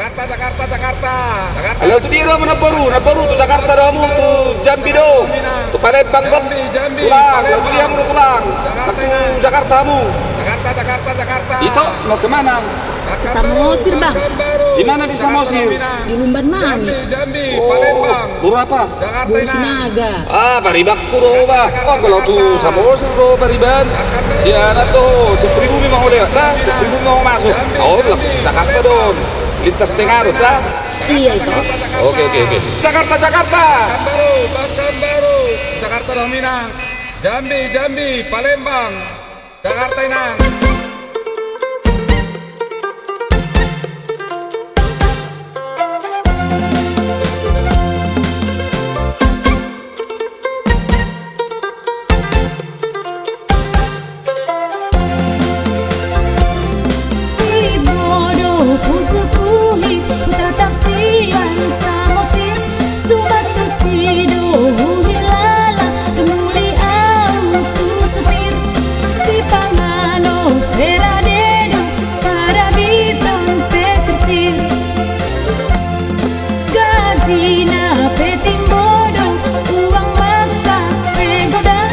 Jakarta, Jakarta, Jakarta. Jakarta. Alam tu dia mana baru tu Jakarta kamu tu Jambi do. Tu Palembang dong. Jambi. Tulang, alam tu dia mana tulang. Aku Jakarta mu. Jakarta, Jakarta, Jakarta. Itu mau kemana? Ke Samosir, Bang. Di mana di Samosir? Di Lumban Mani. Jambi, Palembang. Buru apa? Jakarta Buru ini. Sinaga. Baribak kuro ba? Kalau tu Samosir do bariban. Si anak do, si pribumi mau lihat lah, si pribumi mau masuk. Langsung Jakarta dong. Lintas tengah tu lah. Iya itu. Oke. Jakarta. Baru. Jakarta dong Minang. Jambi, Palembang. Jakarta Inang. Pusukuhi ku tetap sian Samosir sumatu sido hilala dumuli au tu supir si pangano peradedo para biton pesisir gajina peting bodo uang mata pegoda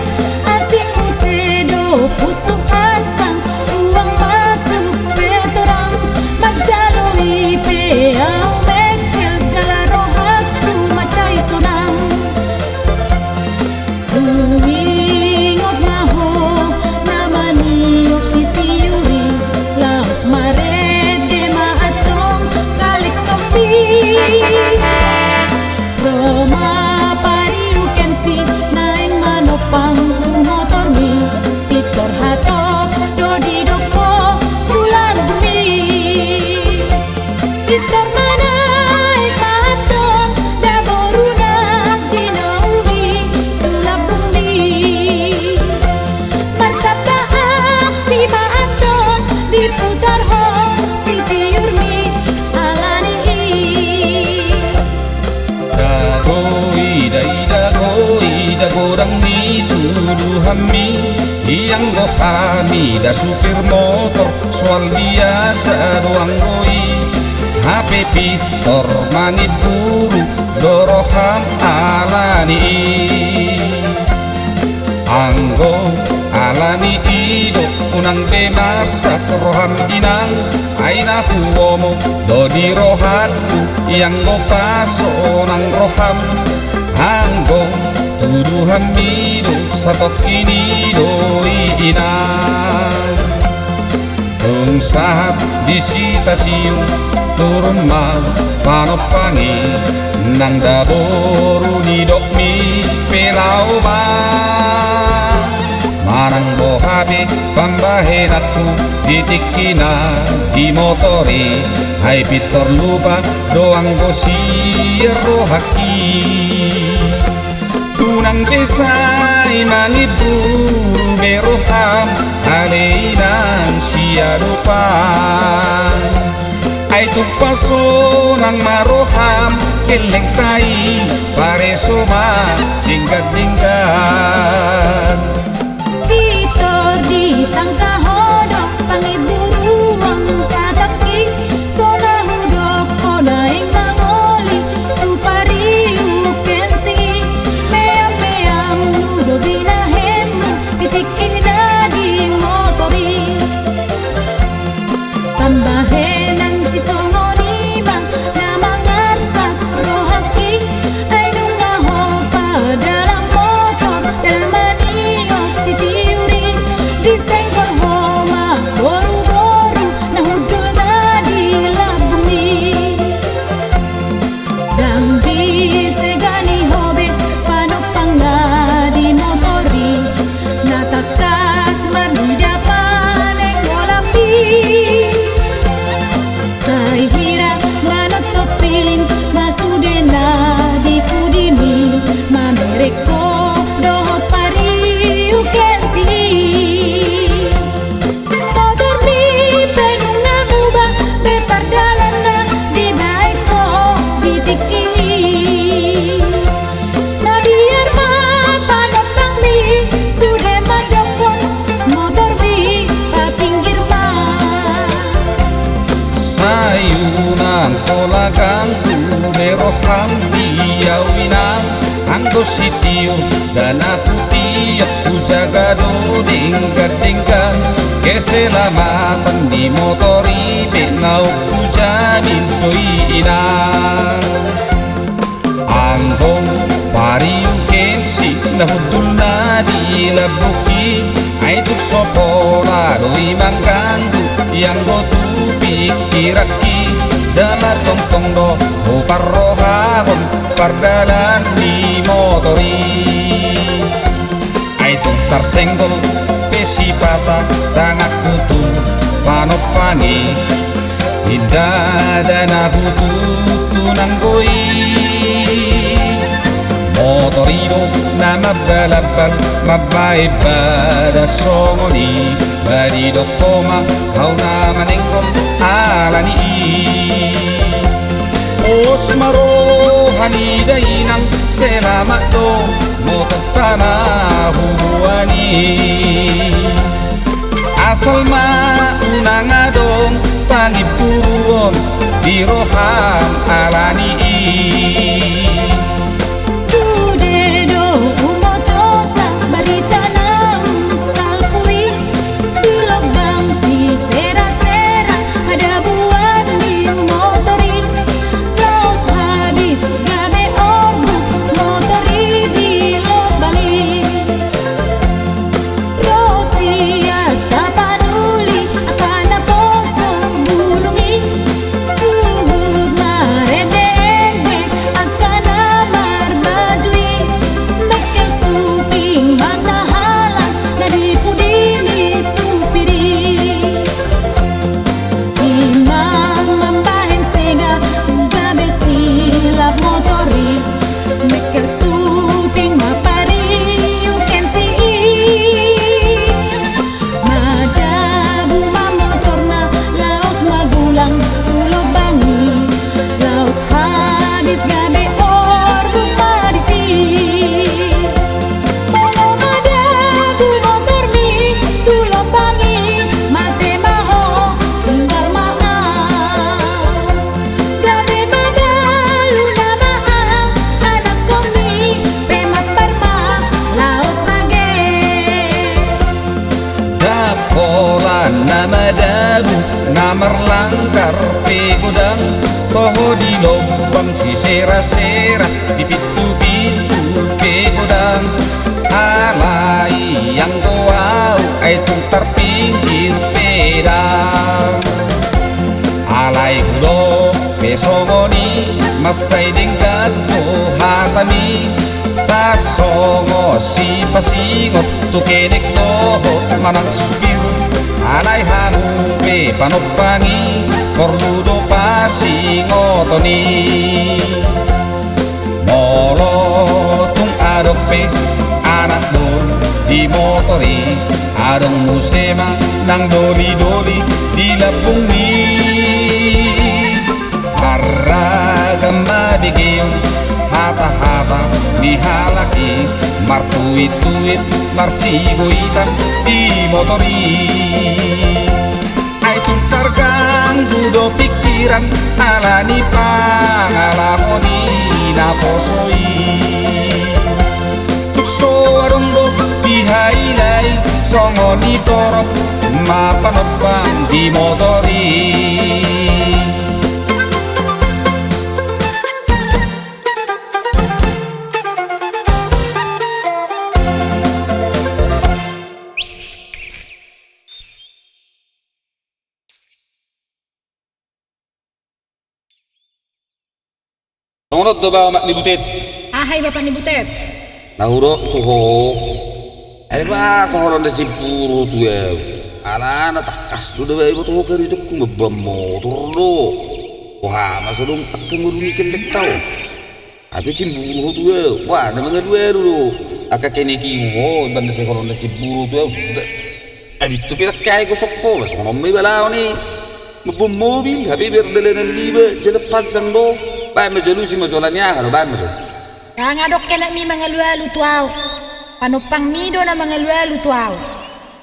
asing usedo pusuk asang uang masuk petorang magjaloi peau mekel jalaro hatu macai sonang ingot maho namani opsitiuri laos marede maatong kalik sofi Roma pariu kensi naing manopang motor mi Victor hatop dodi doko tulang bumi Victor manai katon daboruna jinaubi tulang bumi martaba aksi maaton diputar ho si tiurmi alani Dagodang ni tuduh hammi yang rohami da supir motor soal biasa doang goi HP Pitor mangit buru doroham alani anggo alani ido unang bemarsa roham dinang aina fuomo dodi rohatu yang go paso nang roham anggo tuduhan mido satot kini doi inang saat di stasiun turun ma panopangi nang daboru ni dok mi pelau ma manang bohabe pambahen aku ditikina di motori hai Pitor lupa doang gosir rohaki tunang desai maniburu meroham aleinan siadupan ai tu paso nang maroham keleng tai pare soma dinggat Pitor di sangka hodok pangiburu ang kataki sona hudok konaing mangoli tu pariu kensi meam nudo binahemu titikina di motori tambahenan si songoni mang namangarsa rohaki ay nungaho pa dalam motor dalam maniok si tiuri disenggol homa boru-boru nahudul na di labumi dan disegani hobe panopang na di motori natakas marnida pa Ako si Tio dan aku tiap ku jaga do dingkat-dingkat keselamatan di motori benau ku jamin doi inang Andong pariu kensi nahudul na di labuki ay tuk sopola doi mangganggu yang go tu pikiraki jala tong-tong do o parrohahon pardalan di motori ay tuk tarsenggol pesipata tangak kutu panopani hidada na hutu tunanggoi motorino na mabalabal mabay pada songoni bari dokoma kau na manenggol alani os marohani dainang selamat do motor tanah huruani asal maunang adong pangipuruon di roham alani Sudedo umotosa balita ng salpui di lubang si sera-sera ada buwan di motori laos habis gabe orbu motori di lubangi Rosia tapanuli akan na posong bulungi tuhod marende-ende akan na marbajui Mekel suping masahalan na di pudini supiri Imang lambahin sega gabe silap motori Mekel suping mapariu kensi Madabu mamotor na laos magulang tulobangi Laos habis gabe orbu madisi Polo madabu motor mi tulobangi mate maho tinggal maaf Gabe madalu na maaf anak komi pemaparma laos rage Dakola nama dabu namar langkar pegodang toho di lobang si sera-sera di pitu-pitu pegodang alai yang kau ay tuntar pinggir pedang alai hudo pesongoni masay dingkat mo hatami tasongo si pasingot tukenek doho manang supir alay hanupe panopangi korludo pasingotoni molotong adokpe anak dol di motori adong musema nang doli-doli di labungi haragam mabigim hata-hata dihalaki martuit-tuit marsigoitan di motori ay tuntar ganggu do pikiran alani pangalakoni naposoi tukso arunggo dihailai songoni torop mapanopang di motori Ngunot do ba mak ni butit Ahay Bapak ni Butet. nahuro tuho ay ba sa horon de simpuro tu ya ala na takas do ba ibo tuho kari juk ngabam motor do wah masa dong akan ngurunikin lektau atu cimburu tu ya wah na mga dua dulu aka kene ki mo banda sa horon de simpuro tu ya sudah ay bitu kita kaya ko sokko mas mo may balaw ni ngabam mobil habi berdelenan liba jelepat sangdo ba majalu si majolannya haro ba majol Kangadok kena mi mga lualu tuaw. Panupang mido na mga lualu tuaw.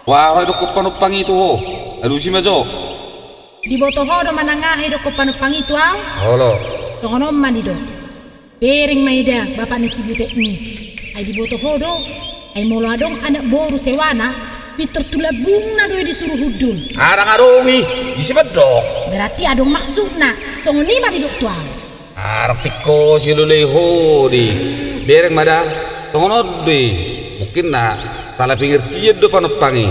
wah ro ko panupang itu ho alu si majo Di boto ho do manangahe do ko panupang tuaw. holo So kono man do. Bering maida Bapak ni si Butet ni. Ay di boto hodo. Ay molo adong anak boru sewana. Pitor tulabung na doy disuruh hudul. Arang-arungi, isi bedok. Berarti adong maksudna. Songoni mah di doktual. Artiko si luleho di. Bereng mada, songonod di. Mungkin na salah pengertian do panapangi.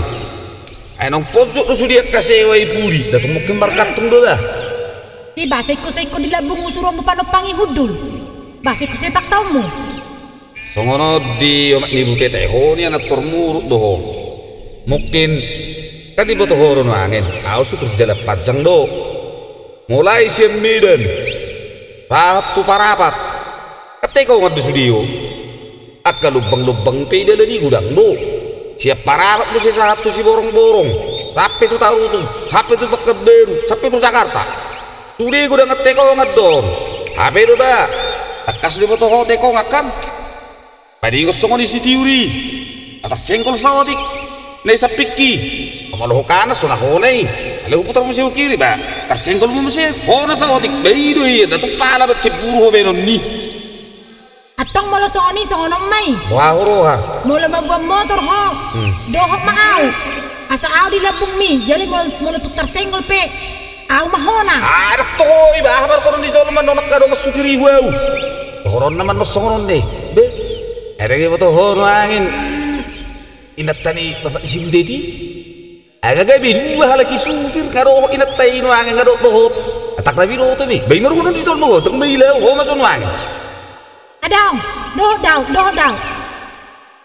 Ay nang pojok do sudia kasewa ipuri. Datung mungkin barkatung do dah. Di basiko di labung usuromo panopangi hudul. Basiko sepak saumu. Songonod di omak ni bukete ho ni anak tormurut do. Mungkin kan di boto horon angin. Aku super jalan panjang do. Mulai siam medan. Tahap tu parapat. Ketika ngat di studio. Akka lubang-lubang peda di gudang do. Siap parapat tu satu si borong-borong. Sampai tu tahu tu, sampai tu Pakai Beru, sampai tu Jakarta. Tudi gudang ngeteko ngadon. Apa itu ba? Akas di boto ho teko ngakan. Padi kosong di sitiuri. Atas sengkol sawadik. Nei sapiki. Kamalo kanas so na honay. Alam putar mo siya kiri ba? Tar sengkol mo siya. Hona sawadik. Baido iya. Dato pala bat si puro ho benon ni. Atong molo songoni songonong may. Wahuro ha. Molo mabuang motor ho. Dohok maaw. Asa aw di labung mi. Jali molo tuktar senggol pe. Aw mahona. Anak to iba. Habar ko nun di Solomon. Nonak ka doon kasupiri huwaw. Horon naman mo songonon de. Be. Erege mo to horon angin. Inatani bapak si Budeti. Agak dua halaki supir karo inatai no angin karo dohot. Atak na biro to mi. Bay maruno di Solomon. Tung may ilaw. Ho mason angin. Adong. Dohok daw.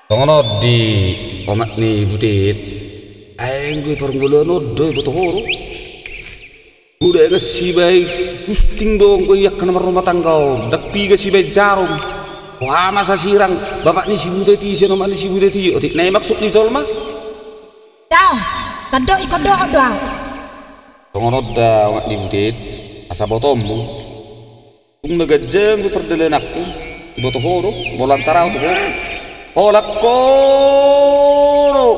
Songonod di omak ni Budet. Ayang gue parang gulano doy boto horo. Udah ngasibay gusting dong gue yak kana rumah tangga. Dakpi gasibay jarum. Wah masa sirang bapak ni si Budeti siya naman ni si Budeti. Otik na maksud ni Zolma. Daw. Tado ikut dohok daw. Songonod da omak ni Budet. Asa botom mo. Kung nagadzang gue perdalan aku. Boto horo. Bolantara boto horo. Olak koro.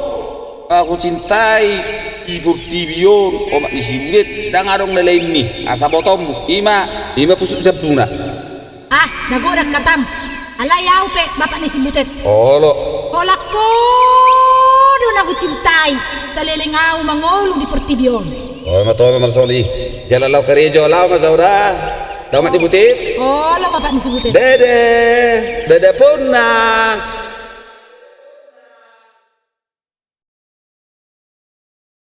Aku cintai Ibur Tibion omak ni si Budet. Dan adong lalain ni. Asa botom mo. Ima pusuk sabuna. Ah, nagurak katam. Alayaw pe, bapak ni si Butet. Olo. Olak ko doon ako cintai. Sa lilingaw mangolo di Portibion. Oh, matome marsoli. Jalan lau karejo lau masaura. Damat ni Butet. Olo bapak ni si Butet. Dede pun na.